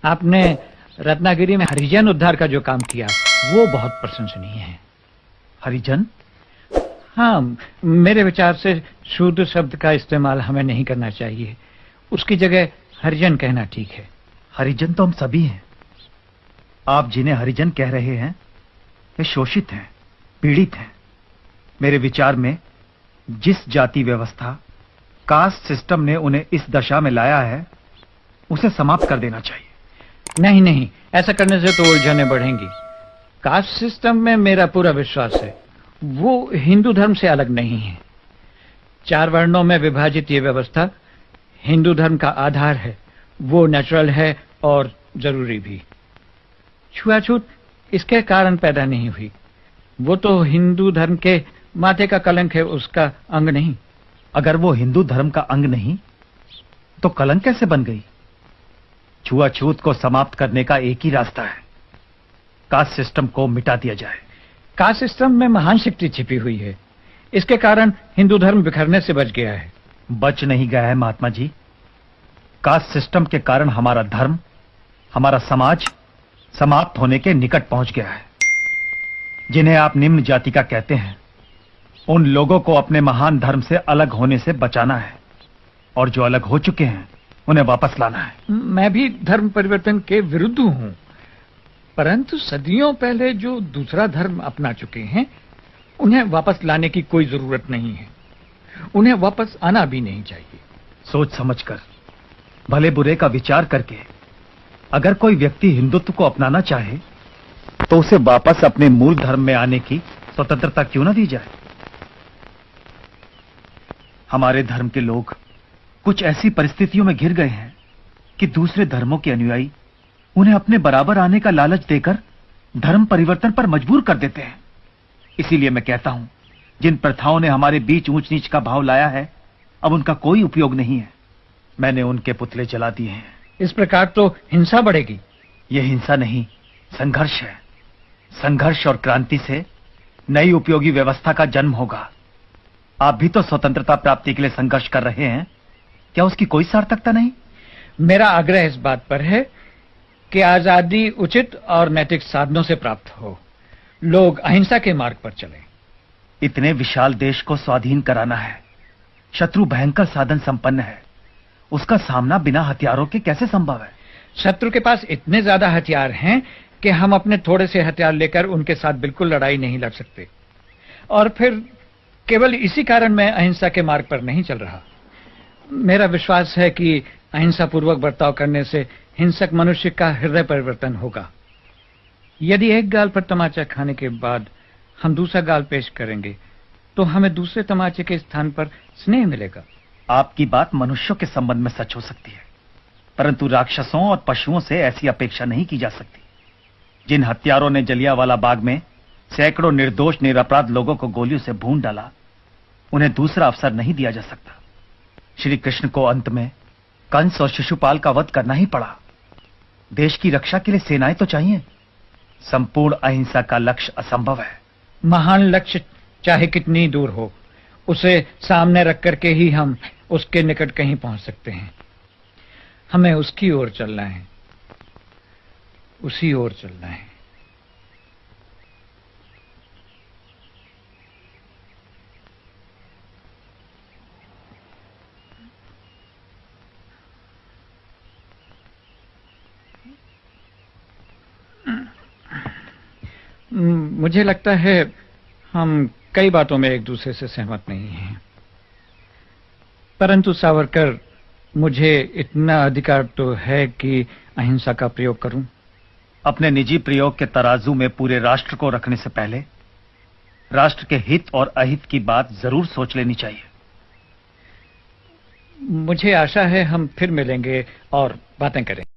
आपने रत्नागिरी में हरिजन उद्धार का जो काम किया वो बहुत प्रशंसनीय है। हरिजन? हाँ, मेरे विचार से शूद्र शब्द का इस्तेमाल हमें नहीं करना चाहिए। उसकी जगह हरिजन कहना ठीक है। हरिजन तो हम सभी हैं। आप जिन्हें हरिजन कह रहे हैं वे शोषित हैं, पीड़ित हैं। मेरे विचार में जिस जाति व्यवस्था, कास्ट सिस्टम ने उन्हें इस दशा में लाया है उसे समाप्त कर देना चाहिए। नहीं नहीं, ऐसा करने से तो उलझनें बढ़ेंगी। कास्ट सिस्टम में मेरा पूरा विश्वास है, वो हिंदू धर्म से अलग नहीं है। 4 वर्णों में विभाजित ये व्यवस्था हिंदू धर्म का आधार है। वो नेचुरल है और जरूरी भी। छुआछूत इसके कारण पैदा नहीं हुई। वो तो हिंदू धर्म के माथे का कलंक है, उसका अंग नहीं। अगर वो हिंदू धर्म का अंग नहीं तो कलंक कैसे बन गई? छुआछूत को समाप्त करने का एक ही रास्ता है, कास्ट सिस्टम को मिटा दिया जाए। कास्ट सिस्टम में महान शक्ति छिपी हुई है। इसके कारण हिंदू धर्म बिखरने से बच गया है। बच नहीं गया है महात्मा जी। कास्ट सिस्टम के कारण हमारा धर्म, हमारा समाज समाप्त होने के निकट पहुंच गया है। जिन्हें आप निम्न जाति का कहते हैं, उन लोगों को अपने महान धर्म से अलग होने से बचाना है, और जो अलग हो चुके हैं उन्हें वापस लाना है। मैं भी धर्म परिवर्तन के विरुद्ध हूं, परंतु सदियों पहले जो दूसरा धर्म अपना चुके हैं उन्हें वापस लाने की कोई जरूरत नहीं है। उन्हें वापस आना भी नहीं चाहिए। सोच समझकर, भले बुरे का विचार करके अगर कोई व्यक्ति हिंदुत्व को अपनाना चाहे तो उसे वापस अपने मूल धर्म में आने की स्वतंत्रता क्यों न दी जाए? हमारे धर्म के लोग कुछ ऐसी परिस्थितियों में घिर गए हैं कि दूसरे धर्मों के अनुयायी उन्हें अपने बराबर आने का लालच देकर धर्म परिवर्तन पर मजबूर कर देते हैं। इसीलिए मैं कहता हूं, जिन प्रथाओं ने हमारे बीच ऊंच नीच का भाव लाया है, अब उनका कोई उपयोग नहीं है। मैंने उनके पुतले जला दिए हैं। इस प्रकार तो हिंसा बढ़ेगी। यह हिंसा नहीं, संघर्ष है। संघर्ष और क्रांति से नई उपयोगी व्यवस्था का जन्म होगा। आप भी तो स्वतंत्रता प्राप्ति के लिए संघर्ष कर रहे हैं, क्या उसकी कोई सार्थकता नहीं? मेरा आग्रह इस बात पर है कि आजादी उचित और नैतिक साधनों से प्राप्त हो। लोग अहिंसा के मार्ग पर चलें। इतने विशाल देश को स्वाधीन कराना है। शत्रु भयंकर साधन संपन्न है, उसका सामना बिना हथियारों के कैसे संभव है? शत्रु के पास इतने ज्यादा हथियार हैं कि हम अपने थोड़े से हथियार लेकर उनके साथ बिल्कुल लड़ाई नहीं लड़ सकते। और फिर केवल इसी कारण मैं अहिंसा के मार्ग पर नहीं चल रहा। मेरा विश्वास है कि अहिंसा पूर्वक बर्ताव करने से हिंसक मनुष्य का हृदय परिवर्तन होगा। यदि एक गाल पर तमाचा खाने के बाद हम दूसरा गाल पेश करेंगे तो हमें दूसरे तमाचे के स्थान पर स्नेह मिलेगा। आपकी बात मनुष्यों के संबंध में सच हो सकती है, परंतु राक्षसों और पशुओं से ऐसी अपेक्षा नहीं की जा सकती। जिन हत्यारों ने जलियांवाला बाग में सैकड़ों निर्दोष निरपराध लोगों को गोलियों से भून डाला, उन्हें दूसरा अवसर नहीं दिया जा सकता। श्री कृष्ण को अंत में कंस और शिशुपाल का वध करना ही पड़ा। देश की रक्षा के लिए सेनाएं तो चाहिए। संपूर्ण अहिंसा का लक्ष्य असंभव है। महान लक्ष्य चाहे कितनी दूर हो, उसे सामने रख करके ही हम उसके निकट कहीं पहुंच सकते हैं। हमें उसकी ओर चलना है, उसी ओर चलना है। मुझे लगता है हम कई बातों में एक दूसरे से सहमत नहीं हैं, परंतु सावरकर, मुझे इतना अधिकार तो है कि अहिंसा का प्रयोग करूं। अपने निजी प्रयोग के तराजू में पूरे राष्ट्र को रखने से पहले राष्ट्र के हित और अहित की बात जरूर सोच लेनी चाहिए। मुझे आशा है हम फिर मिलेंगे और बातें करेंगे।